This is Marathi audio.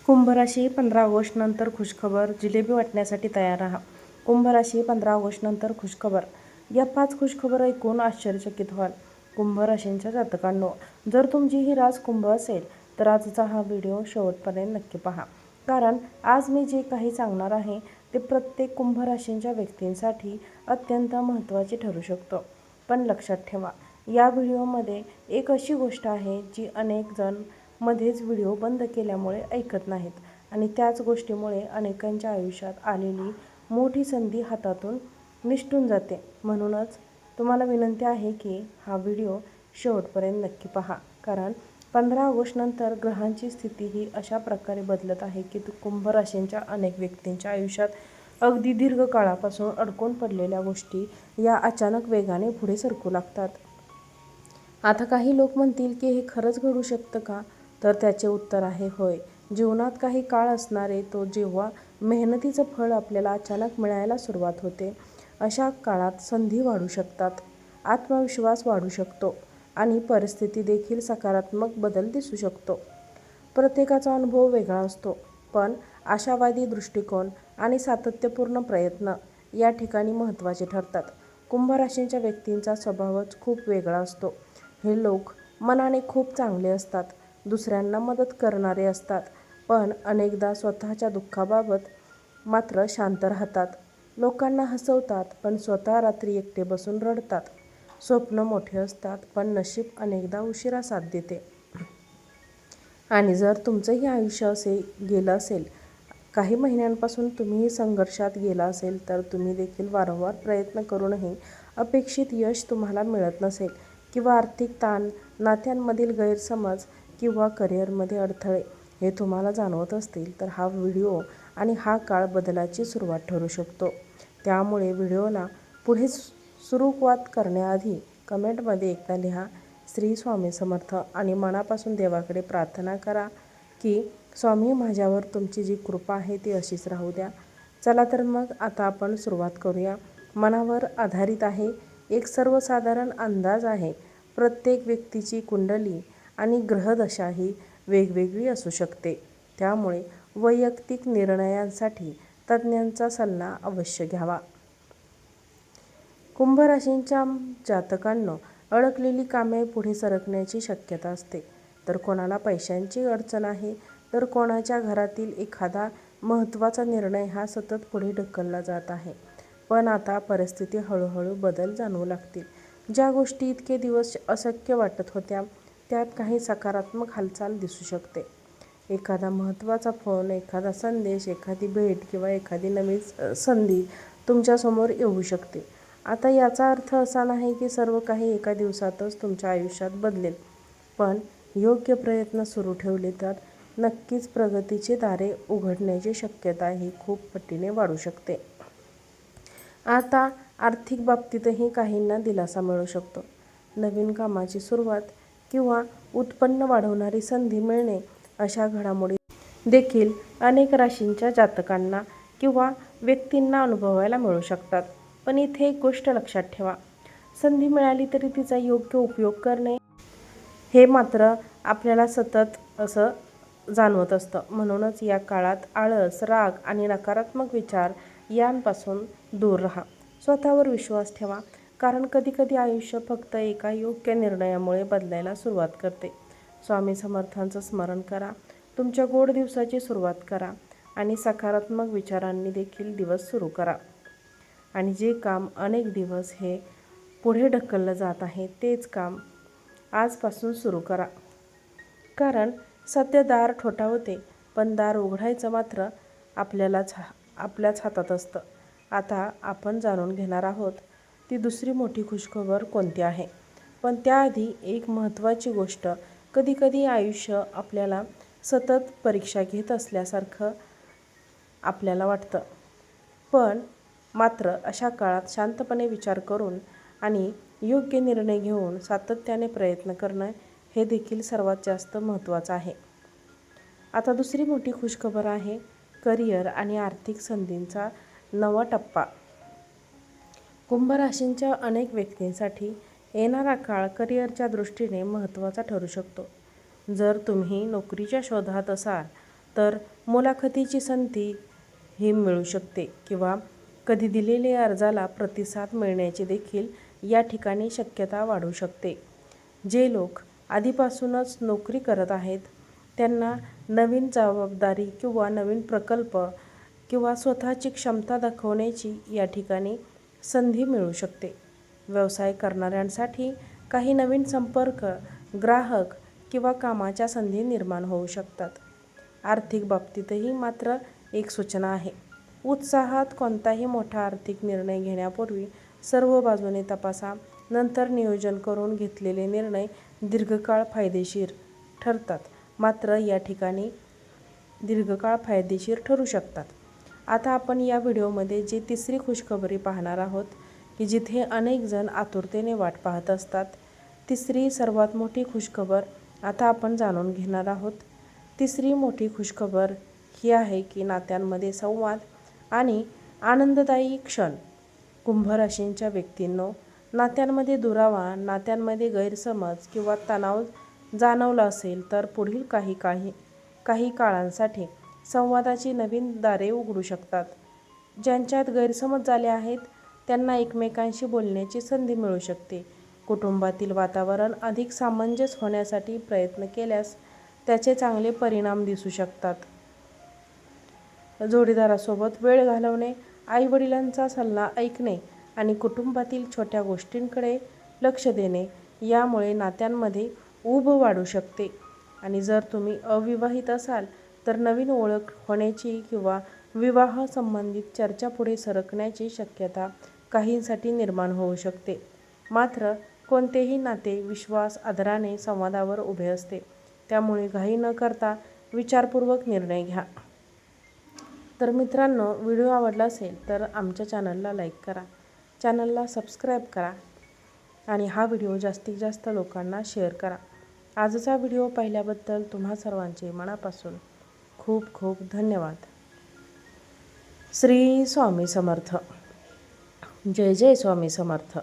कुंभ राशी 15 ऑगस्ट नंतर खुशखबर, जिलेबी वाटण्यासाठी तयार राहा. कुंभ राशी 15 ऑगस्ट नंतर खुशखबर. या 5 खुशखबर ऐकून आश्चर्यचकित व्हाल. कुंभ राशींच्या जातकांनो, जर तुमची ही रास कुंभ असेल तर आजचा हा व्हिडिओ शेवटपर्यंत नक्की पहा. कारण आज मी जे काही सांगणार आहे ते प्रत्येक कुंभ राशींच्या व्यक्तींसाठी अत्यंत महत्त्वाचे ठरू शकतो. पण लक्षात ठेवा, या व्हिडिओमध्ये एक अशी गोष्ट आहे जी अनेक जण मध्येच व्हिडिओ बंद केल्यामुळे ऐकत नाहीत आणि त्याच गोष्टीमुळे अनेकांच्या आयुष्यात आलेली मोठी संधी हातातून निसटून जाते. म्हणूनच तुम्हाला विनंती आहे की हा व्हिडिओ शेवटपर्यंत नक्की पहा. कारण 15 ऑगस्ट नंतर ग्रहांची स्थिती ही अशा प्रकारे बदलत आहे की कुंभ राशींच्या अनेक व्यक्तींच्या आयुष्यात अगदी दीर्घ काळापासून अडकून पडलेल्या गोष्टी या अचानक वेगाने पुढे सरकू लागतात. आता काही लोक म्हणतील की हे खरंच घडू शकतं का? तर त्याचे उत्तर आहे होय. जीवनात काही काळ असणारे तो जेव्हा मेहनतीचं फळ आपल्याला अचानक मिळायला सुरुवात होते, अशा काळात संधी वाढू शकतात, आत्मविश्वास वाढू शकतो आणि परिस्थिती देखील सकारात्मक बदल दिसू शकतो. प्रत्येकाचा अनुभव वेगळा असतो, पण आशावादी दृष्टिकोन आणि सातत्यपूर्ण प्रयत्न या ठिकाणी महत्त्वाचे ठरतात. कुंभ राशींच्या व्यक्तींचा स्वभावच खूप वेगळा असतो. हे लोक मनाने खूप चांगले असतात, दुसऱ्यांना मदत करणारे असतात, पण अनेकदा स्वतःच्या दुःखाबाबत मात्र शांत राहतात. लोकांना हसवतात, पण स्वतः रात्री एकटे बसून रडतात. स्वप्न मोठे असतात, पण नशीब अनेकदा उशिरा साथ देते. आणि जर तुमचंही आयुष्य असे गेलं असेल, काही महिन्यांपासून तुम्हीही संघर्षात गेला असेल, तर तुम्ही देखील वारंवार प्रयत्न करूनही अपेक्षित यश तुम्हाला मिळत नसेल किंवा आर्थिक ताण, नात्यांमधील गैरसमज किंवा करिअरमध्ये अडथळे हे तुम्हाला जाणवत असतील, तर हा व्हिडिओ आणि हा काळ बदलाची सुरुवात ठरू शकतो. त्यामुळे व्हिडिओला पुढे सुरुवात करण्याआधी कमेंटमध्ये एकदा लिहा, श्री स्वामी समर्थ, आणि मनापासून देवाकडे प्रार्थना करा की स्वामी, माझ्यावर तुमची जी कृपा आहे ती अशीच राहू द्या. चला तर मग आता आपण सुरुवात करूया. मनावर आधारित आहे, एक सर्वसाधारण अंदाज आहे. प्रत्येक व्यक्तीची कुंडली आणि ग्रहदशा ही वेगवेगळी असू शकते. त्यामुळे वैयक्तिक निर्णयांसाठी तज्ज्ञांचा सल्ला अवश्य घ्यावा. कुंभ राशींच्या जातकांनो, अडकलेली कामे पुढे सरकण्याची शक्यता असते, तर कोणाला पैशांची अडचण आहे, तर कोणाच्या घरातील एखादा महत्त्वाचा निर्णय हा सतत पुढे ढकलला जात आहे. पण आता परिस्थिती हळूहळू बदल जाणवू लागतील. ज्या गोष्टी इतके दिवस अशक्य वाटत होत्या, त्यात काही सकारात्मक हालचाल दिसू शकते. एखादा महत्त्वाचा फोन, एखादा संदेश, एखादी भेट किंवा एखादी नवीन संधी तुमच्यासमोर येऊ शकते. आता याचा अर्थ असा नाही की सर्व काही एका दिवसातच तुमच्या आयुष्यात बदलेल, पण योग्य प्रयत्न सुरू ठेवले तर नक्कीच प्रगतीची दारे उघडण्याची शक्यता ही खूप पटीने वाढू शकते. आता आर्थिक बाबतीतही काहींना दिलासा मिळू शकतो. नवीन कामाची सुरुवात किंवा उत्पन्न वाढवणारी संधी मिळणे अशा घडामोडी देखील अनेक राशींच्या जातकांना किंवा व्यक्तींना अनुभवायला मिळू शकतात. पण इथे एक गोष्ट लक्षात ठेवा, संधी मिळाली तरी तिचा योग्य उपयोग करणे हे मात्र आपल्याला सतत असं जाणवत असतं. म्हणूनच या काळात आळस, राग आणि नकारात्मक विचार यांपासून दूर राहा. स्वतःवर विश्वास ठेवा, कारण कधीकधी आयुष्य फक्त एका योग्य निर्णयामुळे बदलायला सुरुवात करते. स्वामी समर्थांचं स्मरण करा, तुमच्या गोड दिवसाची सुरुवात करा आणि सकारात्मक विचारांनी देखील दिवस सुरू करा. आणि जे काम अनेक दिवस हे पुढे ढकललं जात आहे, तेच काम आजपासून सुरू करा. कारण सध्या दार ठोठावते, पण दार उघडायचं मात्र आपल्याच हातात असतं. आता आपण जाणून घेणार आहोत ती दुसरी मोठी खुशखबर कोणती आहे. पण त्याआधी एक महत्त्वाची गोष्ट, कधीकधी आयुष्य आपल्याला सतत परीक्षा घेत असल्यासारखं आपल्याला वाटतं. पण मात्र अशा काळात शांतपणे विचार करून आणि योग्य निर्णय घेऊन सातत्याने प्रयत्न करणं हे देखील सर्वात जास्त महत्त्वाचं आहे. आता दुसरी मोठी खुशखबर आहे करिअर आणि आर्थिक संधींचा नवा टप्पा. कुंभ राशींच्या अनेक व्यक्तींसाठी येणारा काळ करिअरच्या दृष्टीने महत्त्वाचा ठरू शकतो. जर तुम्ही नोकरीच्या शोधात असाल तर मुलाखतीची संधी ही मिळू शकते किंवा कधी दिलेल्या अर्जाला प्रतिसाद मिळण्याची देखील या ठिकाणी शक्यता वाढू शकते. जे लोक आधीपासूनच नोकरी करत आहेत त्यांना नवीन जबाबदारी किंवा नवीन प्रकल्प किंवा स्वतःची क्षमता दाखवण्याची या ठिकाणी संधी मिळू शकते. व्यवसाय करणाऱ्यांसाठी काही नवीन संपर्क, ग्राहक किंवा कामाच्या संधी निर्माण होऊ शकतात. आर्थिक बाबतीतही मात्र एक सूचना आहे. उत्साहात कोणताही मोठा आर्थिक निर्णय घेण्यापूर्वी सर्व बाजूने तपासा. नंतर नियोजन करून घेतलेले निर्णय दीर्घकाळ फायदेशीर ठरतात. मात्र या ठिकाणी दीर्घकाळ फायदेशीर ठरू शकतात. आता आपण या व्हिडिओमध्ये जी तिसरी खुशखबरी पाहणार आहोत की जिथे अनेक जण आतुरतेने वाट पाहत असतात. तिसरी सर्वात मोठी खुशखबर आता आपण जाणून घेणार आहोत. तिसरी मोठी खुशखबर ही आहे की नात्यांमध्ये संवाद आणि आनंददायी क्षण. कुंभ राशींच्या व्यक्तींनो, नात्यांमध्ये दुरावा, नात्यांमध्ये गैरसमज किंवा तणाव जाणवला असेल तर पुढील काही काळांसाठी संवादाची नवीन दारे उघडू शकतात. ज्यांच्यात गैरसमज झाले आहेत त्यांना एकमेकांशी बोलण्याची संधी मिळू शकते. कुटुंबातील वातावरण अधिक सामंजस्य होण्यासाठी प्रयत्न केल्यास त्याचे चांगले परिणाम दिसू शकतात. जोडीदारासोबत वेळ घालवणे, आईवडिलांचा सल्ला ऐकणे आणि कुटुंबातील छोट्या गोष्टींकडे लक्ष देणे यामुळे नात्यांमध्ये ऊब वाढू शकते. आणि जर तुम्ही अविवाहित असाल तर नवीन ओळख होण्याची किंवा विवाह संबंधित चर्चा पुढे सरकण्याची शक्यता काहींसाठी निर्माण होऊ शकते. मात्र कोणतेही नाते विश्वास, आदराने, संवादावर उभे असते. त्यामुळे घाई न करता विचारपूर्वक निर्णय घ्या. तर मित्रांनो, व्हिडिओ आवडला असेल तर आमच्या चॅनलला लाईक करा, चॅनलला सबस्क्राईब करा आणि हा व्हिडिओ जास्तीत जास्त लोकांना शेअर करा. आजचा व्हिडिओ पाहिल्याबद्दल तुम्हा सर्वांचे मनापासून खूप खूप धन्यवाद. श्री स्वामी समर्थ. जय जय स्वामी समर्थ.